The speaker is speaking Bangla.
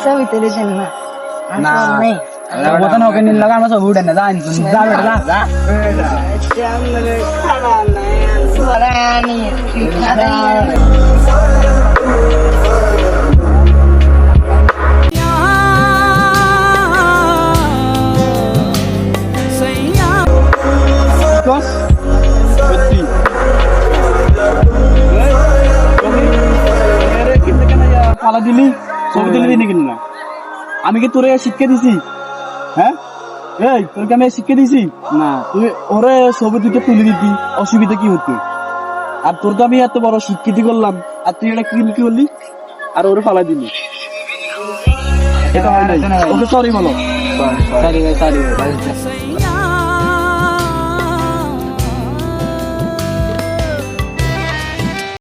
ছবি তুলেছেন না না নেই কথা না ওকে নীল লাগা আমরা সব উঠে না যা যা বেটা যা সত্যি পালা দিলি ছবি তুলে দিলি কিনা না আমি কি তোরে শিক্ষা দিছি হ্যাঁ এই তোকে আমি শিক্ষা দিছি না তুই ওরে ছবি দুটো তুলে দিতি অসুবিধা কি হতো আর তোর তো আমি এত বড় স্বীকৃতি করলাম আর তুই এটা কি করলি আর ওরে ফালা দিলি এটা হয় নাই ওকে সরি বলো সরি ভাই সরি